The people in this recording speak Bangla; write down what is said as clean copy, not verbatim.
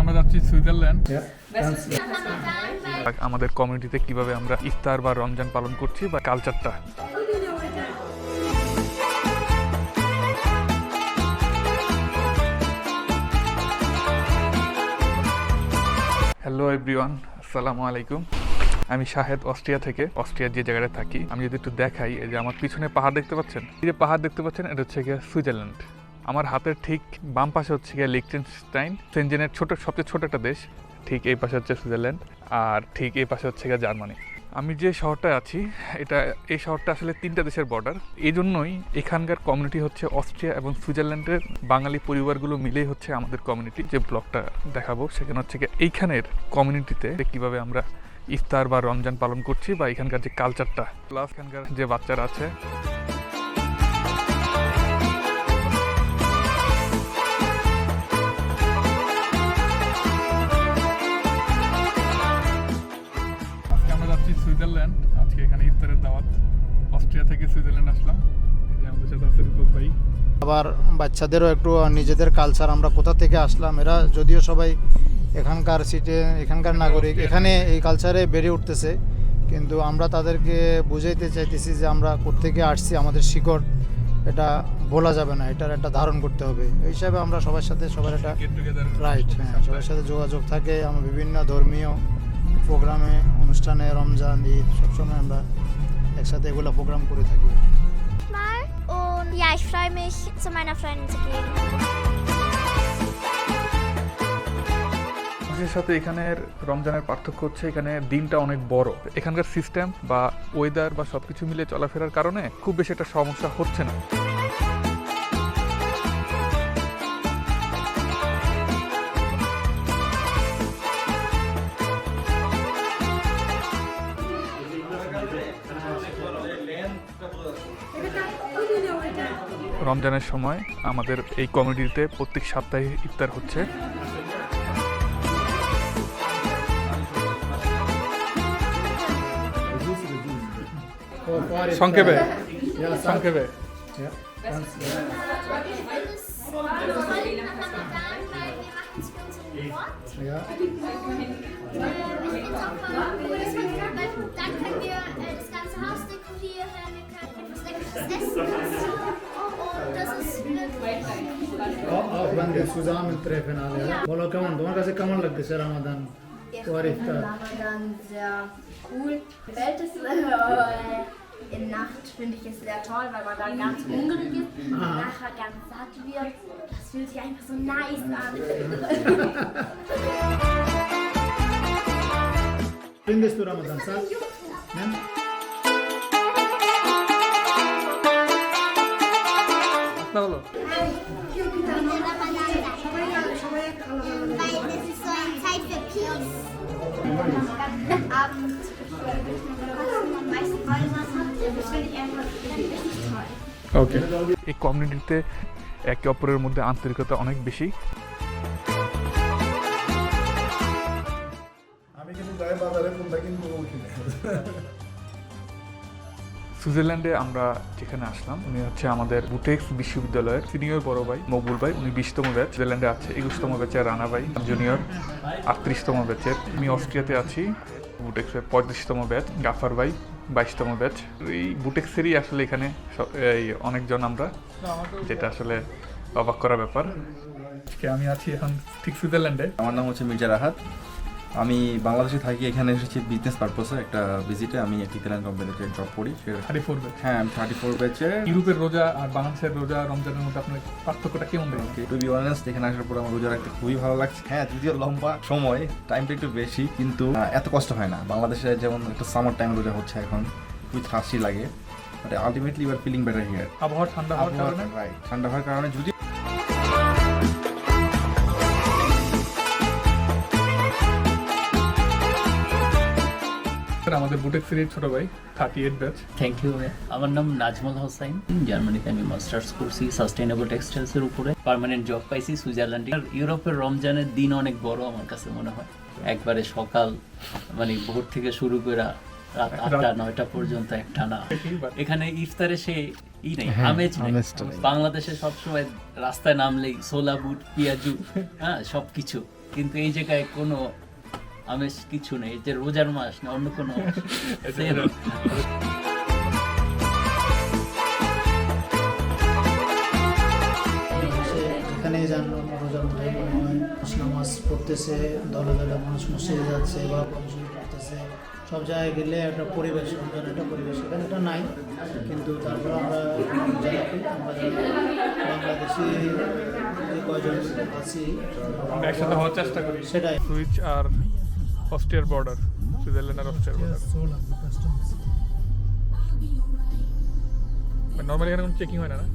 আমরা যাচ্ছি সুইজারল্যান্ড। আমাদের কমিউনিটিতে কিভাবে আমরা ইফতার বা রমজান পালন করছি বা কালচারটা। হ্যালো এভরিওয়ান, আসসালামু আলাইকুম। আমি শাহেদ, অস্ট্রিয়া থেকে। অস্ট্রিয়ার যে জায়গাটা থাকি, আমি যদি একটু দেখাই, এই যে আমার পিছনে পাহাড় দেখতে পাচ্ছেন, এই যে পাহাড় দেখতে পাচ্ছেন, এটা হচ্ছে গিয়ে সুইজারল্যান্ড। আমার হাতের ঠিক বাম পাশে হচ্ছে গিয়ে লিখটেনস্টাইন, সেনজেনের সবচেয়ে ছোট একটা দেশ। ঠিক এই পাশে হচ্ছে সুইজারল্যান্ড, আর ঠিক এই পাশে হচ্ছে গিয়ে জার্মানি। আমি যে শহরটায় আছি, এই শহরটা আসলে 3টা দেশের বর্ডার। এই জন্যই এখানকার কমিউনিটি হচ্ছে অস্ট্রিয়া এবং সুইজারল্যান্ডের বাঙালি পরিবারগুলো মিলেই হচ্ছে আমাদের কমিউনিটি। যে ব্লগটা দেখাবো সেখানে হচ্ছে গিয়ে এইখানের কমিউনিটিতে কিভাবে আমরা ইফতার বা রমজান পালন করছি বা এখানকার যে কালচারটা, প্লাস এখানকার যে বাচ্চারা আছে। আজকে আমরা যাচ্ছি সুইজারল্যান্ড। আজকে এখানে ইফতারের দাওয়াত। অস্ট্রিয়া থেকে সুইজারল্যান্ড আসলাম। এই যে আমাদের সাথে আছে রূপক ভাই। আবার বাচ্চাদেরও একটু নিজেদের কালচার, আমরা কোথা থেকে আসলাম, এরা যদিও সবাই এখানকার এখানকার নাগরিক, এখানে এই কালচারে বেড়ে উঠতেছে, কিন্তু আমরা তাদেরকে বুঝাইতে চাইতেছি যে আমরা কোত্থেকে আসছি, আমাদের শিকড় এটা বলা যাবে না, এটার একটা ধারণ করতে হবে। এই হিসাবে আমরা সবার সাথে সবার একটা রাইট, হ্যাঁ, সবার সাথে যোগাযোগ থাকে। আমরা বিভিন্ন ধর্মীয় প্রোগ্রামে, অনুষ্ঠানে, রমজান, ঈদ, সবসময় আমরা একসাথে এগুলো প্রোগ্রাম করে থাকি। Und ja, ich freue mich, zu meiner Freundin zu gehen. মানুষের সাথে এখানের রমজানের পার্থক্য হচ্ছে এখানে দিনটা অনেক বড়। এখানকার সিস্টেম বা ওয়েদার বা সবকিছু মিলে চলাফেরার কারণে খুব বেশি একটা সমস্যা হচ্ছে না। রমজানের সময় আমাদের এই কমিউনিটিতে প্রত্যেক সপ্তাহে ইফতার হচ্ছে। সংক্ষেপে সংক্ষেপে Dann können wir das ganze Haus dekorieren, wir können etwas Leckeres essen. Und das ist wirklich... Auch wenn wir zusammentreffen alle. বলো কেমন, তোমার কাছে কেমন লাগতেছে Ramadan? Ich finde Ramadan sehr cool. Gefällt es? In Nacht finde ich es sehr toll, weil man dann ganz hungrig ist und nachher ganz satt wird. Das fühlt sich einfach so nice an. Findest du Ramadan satt? Ja? না বলো। Weil das ist so eine Zeit für Peace. Abend meisten Freude machen. Das finde ich einfach richtig toll. ওকে। এই কমিউনিটিতে একে অপরের মধ্যে আন্তরিকতা অনেক বেশি। আমি কিন্তু গায়ে বাজারে কোনটা কিন্তু সুইজারল্যান্ডে আমরা যেখানে আসলাম, উনি হচ্ছে আমাদের বুটেক্স বিশ্ববিদ্যালয়ের সিনিয়র বড় ভাই মকবুল ভাই। উনি 20তম ব্যাচ, সুইজারল্যান্ডে আছে 21তম ব্যাচের রানা ভাই জুনিয়র, 38তম ব্যাচের। আমি অস্ট্রিয়াতে আছি, বুটেক্সের 35তম ব্যাচ, গাফার ভাই 22তম ব্যাচ। এই বুটেক্সেরই আসলে এখানে এই অনেকজন আমরা, যেটা আসলে অবাক করার ব্যাপার। আমি আছি এখন ঠিক সুইজারল্যান্ডে। আমার নাম হচ্ছে মির্জা রাহাত। আমি বাংলাদেশে থাকি, এখানে এসেছি বিজনেস পারপাসে একটা ভিজিটে। আমি টিকাল্যান্ড কোম্পানিতে জব করি। 34 ব্যাচ। হ্যাঁ, আমি 34 ব্যাচে। ইউরোপের রোজা আর বাংলাদেশের রোজা রমজানের মধ্যে আপনার পার্থক্যটা কেমন দেখেন? টু বি অনেস্ট, এখানে আসার পর আমার রোজা রাখতে খুবই ভালো লাগছে। হ্যাঁ, যদিও লম্বা সময়, টাইমটা একটু বেশি, কিন্তু এত কষ্ট হয় না। বাংলাদেশে যেমন একটা সামার টাইম রোজা হচ্ছে এখন, খুবই হাসি লাগে, but ultimately you are feeling better here. আবহাওয়া ঠান্ডা হওয়ার কারণে, রাইট, ঠান্ডা হওয়ার কারণে। যদি আমাদের বুটেক্সের ছোট ভাই 38 ব্যাচ। Thank you. আমার নাম নাজমুল হোসাইন। জার্মানিতে আমি মাস্টার্স করছি সাস্টেইনেবল টেক্সটাইলসের উপরে। পার্মানেন্ট জব পাইছি সুইজারল্যান্ডে। ইউরোপের রমজানের দিন অনেক বড় আমার কাছে মনে হয়। একবারে সকাল মানে ভোর থেকে শুরু করে রাত 8টা-9টা পর্যন্ত একটানা। এখানে ইফতারে সে নেই, আমেজ নেই। বাংলাদেশে সবসময় রাস্তায় নামলেই ছোলা বুট, পেঁয়াজু, হ্যাঁ, সবকিছু কিন্তু এই জায়গায় কোনো আমেজ কিছু নেই, যে রোজার মাস না অন্য কোনো same। যেখানে যান রোজার মধ্যে মনে হয় নামাজ পড়তেছে, দলে দলে মানুষ মসজিদে যাচ্ছে বা পড়াশোনা করতেছে, সব জায়গায় গেলে একটা পরিবেশ, রমজান একটা পরিবেশ এখানে এটা নাই। কিন্তু তারপর আমরা যারা আমরা যারা বাংলাদেশি যে কয়জন আছি আমরা একসাথে হওয়ার চেষ্টা করি। সেটাই। সুইচ আর অস্ট্রিয়ার বর্ডার, সুইজারল্যান্ড আর অস্ট্রিয়ার বর্ডার। নর্মালি এখানে কোনো চেকিং হয় না না?